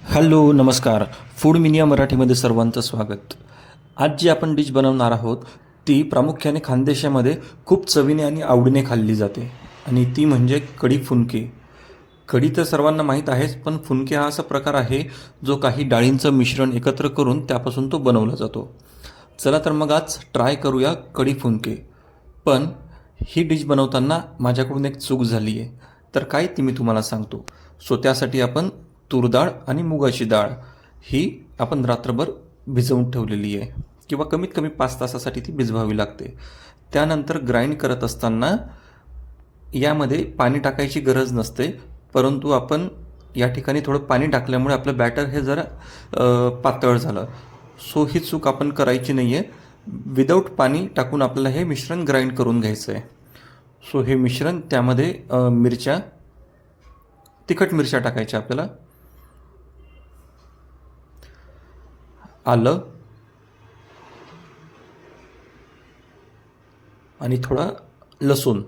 Hello नमस्कार. Food मिनिया मराठीमध्ये सर्वांचं स्वागत. आज जी आपण डिश बनवणार आहोत ती प्रामुख्याने खानदेशामध्ये खूप चवीने आणि आवडीने खाल्ली जाते आणि ती म्हणजे कढी फुनके. कढी तर सर्वांना माहीत आहेच, पण फुनके हा असा प्रकार आहे जो काही डाळींचं मिश्रण एकत्र करून त्यापासून तो बनवला जातो. चला तर मग आज ट्राय करूया कढी फुनके. पण ही डिश बनवताना माझ्याकडून एक चूक झाली आहे. तर काय ती मी तुम्हाला सांगतो. त्यासाठी आपण तूर डाळ आणि मुगाची डाळ ही आपण रात्रभर भिजवून ठेवलेली आहे किंवा कमीत कमी 5 तासासाठी ती भिजवावी लागते. त्यानंतर ग्राइंड करत असताना यामध्ये पाणी टाकायची गरज नसते, परंतु आपण या ठिकाणी थोडं पाणी टाकल्यामुळे आपलं बॅटर हे जरा पातळ झालं. ही चूक आपण करायची नाही आहे. विदाऊट पाणी टाकून आपल्याला हे मिश्रण ग्राइंड करून घ्यायचं आहे. हे मिश्रण त्यामध्ये तिखट मिरच्या टाकायच्या आपल्याला, आलं आणि थोडा लसूण.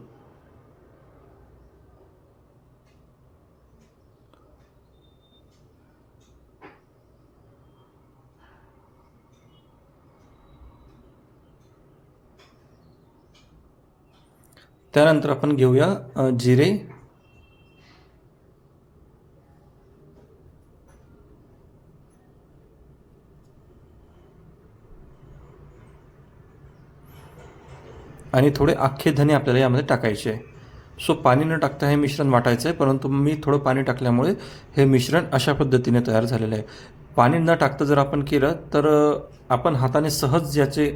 त्यानंतर आपण घेऊया जिरे आणि थोडे अख्खे धने आपल्याला यामध्ये टाकायचे आहे. पाणी न टाकता हे मिश्रण वाटायचं आहे, परंतु मी थोडं पाणी टाकल्यामुळे हे मिश्रण अशा पद्धतीने तयार झालेलं आहे. पाणी न टाकता जर आपण केलं तर आपण हाताने सहज याचे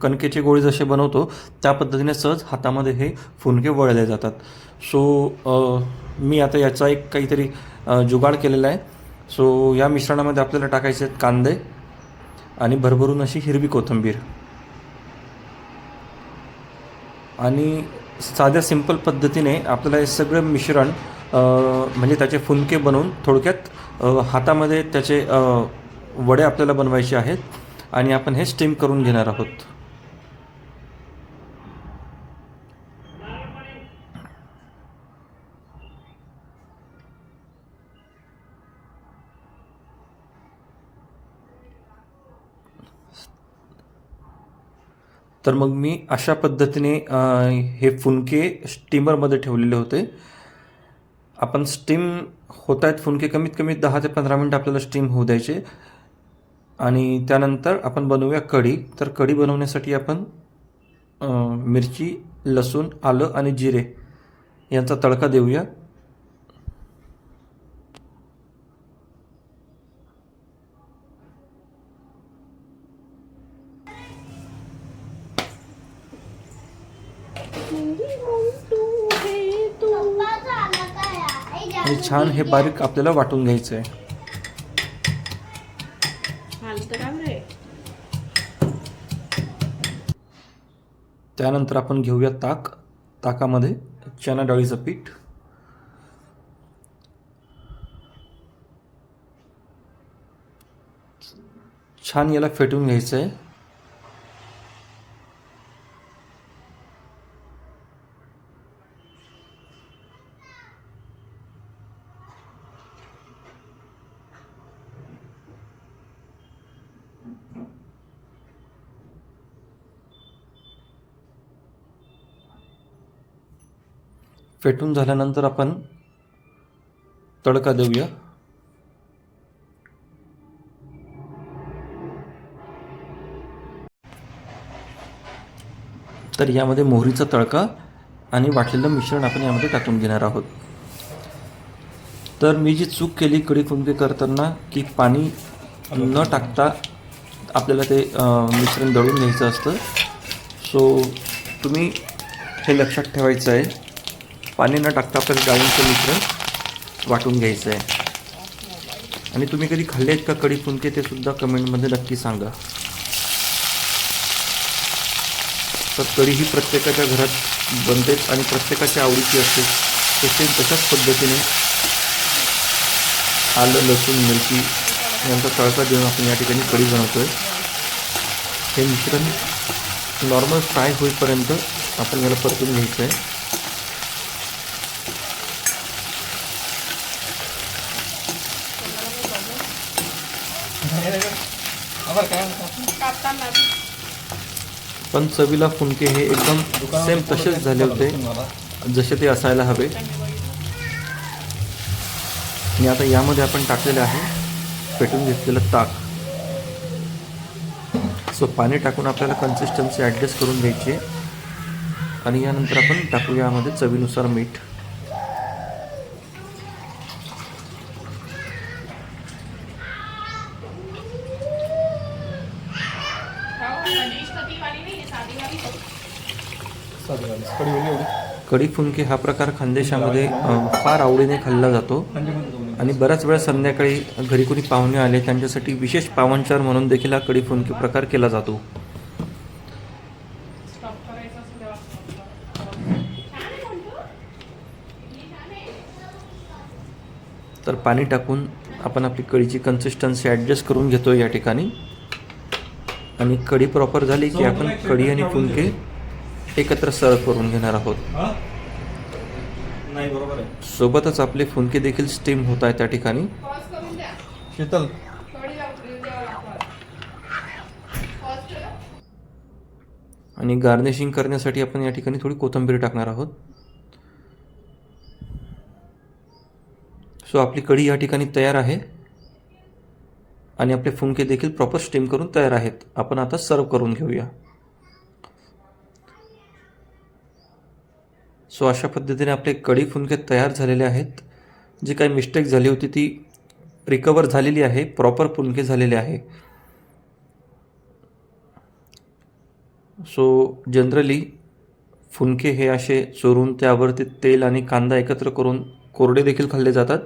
कणकेचे गोळे जसे बनवतो त्या पद्धतीने सहज हातामध्ये हे फुनके वळले जातात. मी आता याचा एक काहीतरी जुगाड केलेला आहे. या मिश्रणामध्ये आपल्याला टाकायचे आहेत कांदे आणि भरभरून अशी हिरवी कोथिंबीर आणि साध्या सिंपल पद्धतीने आपल्याला हे सगळं मिश्रण म्हणजे त्याचे फुनके बनवून थोडक्यात हातामध्ये त्याचे वडे आपल्याला बनवायचे आहेत आणि आपण हे स्टीम करून घेणार आहोत. तर मग मी अशा पद्धतीने हे फुनके स्टीमरमध्ये ठेवलेले होते. आपण स्टीम होत आहेत फुनके कमीत कमी 10 ते 15 मिनटं आपल्याला स्टीम होऊ द्यायचे आणि त्यानंतर आपण बनवूया कढी. तर कढी बनवण्यासाठी आपण मिरची, लसूण, आलं आणि जिरे यांचा तडका देऊया. आणि छान हे बारीक आपल्याला वाटून घ्यायचं आहे. त्यानंतर आपण घेऊया ताकामध्ये चणा डाळीचं पीठ, छान याला फेटून घ्यायचं आहे. फेटून झाल्यानंतर आपण तडका देऊया. तर यामध्ये मोहरीचा तडका आणि वाटलेलं मिश्रण आपण यामध्ये टाकून घेणार आहोत. तर मी जी चूक केली कढी फुनके करताना की पाणी न टाकता आपल्याला ते मिश्रण दळून घ्यायचं असतं. तुम्ही हे लक्षात ठेवायचं आहे. पाणी न टाकता आपल्याला डाळींचं मिश्रण वाटून घ्यायचं आहे. आणि तुम्ही कधी खाल्ले आहेत का कढी फुनके ते सुद्धा कमेंटमध्ये नक्की सांगा. तर कढी ही प्रत्येकाच्या घरात बनतेच आणि प्रत्येकाच्या आवडीची असते. सेम तशाच पद्धतीने आलं, लसूण, मिरची यांचा तडका देऊन आपण या ठिकाणी कढी बनवतो आहे. हे मिश्रण नॉर्मल फ्राय होईपर्यंत आपण याला परतून घ्यायचं आहे. पण चवीला फुनके हे एकदम सेम तसेच झाले होते जसे ते असायला हवे. आणि आता यामध्ये आपण टाकलेलं आहे फेटून घेतलेलं ताक. सो पाणी टाकून आपल्याला कन्सिस्टन्सी ॲडजस्ट करून घ्यायची आहे. आणि यानंतर आपण टाकू यामध्ये चवीनुसार मीठ. कढी फुनके हा प्रकार खानदेशामध्ये फार आवडीने खाल्ला जातो. आणि बऱ्याच वेळा संध्याकाळी घरी कोणी पाहुणे आले त्यांच्यासाठी विशेष पाहुणचार म्हणून देखील हा कढी फुनके प्रकार केला जातो. तर पाणी टाकून आपण आपली कढीची कन्सिस्टन्सी ॲडजस्ट करून घेतो या ठिकाणी. आणि कढी प्रॉपर झाली की आपण कढी आणि फुनके एकत्र सर्व करून घेणार आहोत. नाही बरोबर आहे. सोबतच आपले फुनके देखील स्टीम होत आहे त्या ठिकाणी. शीतल आणि गार्निशिंग करण्यासाठी आपण या ठिकाणी थोडी कोथिंबीर टाकणार आहोत. सो आपली कढी या ठिकाणी तयार आहे आणि आपले फुनके देखील प्रॉपर स्टीम करून तयार आहेत. आपण आता सर्व करून घेऊया. सो अशा पद्धतीने आपले कढी फुनके तयार झालेले आहेत. जी काही मिस्टेक झाली होती ती रिकवर झालेली आहे. प्रॉपर फुनके झालेले आहे. सो जनरली फुनके हे असे चोरून त्यावरती तेल आणि कांदा एकत्र करून कोरडे देखील खाल्ले जातात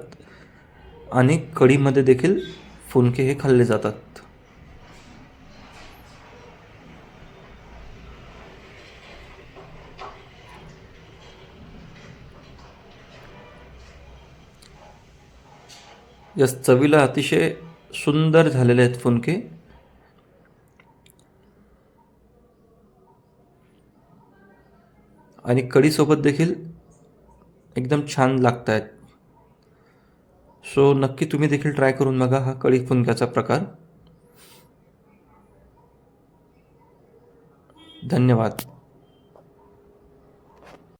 आणि कढीमध्ये देखील फुनके हे खाल्ले जातात. या चवीला अतिशय सुंदर झालेले आहेत फुनके. आणि कढीसोबत देखील एकदम छान लागत आहेत. सो नक्की तुम्ही देखील ट्राय करून बघा हा कढी फुनक्याचा प्रकार. धन्यवाद.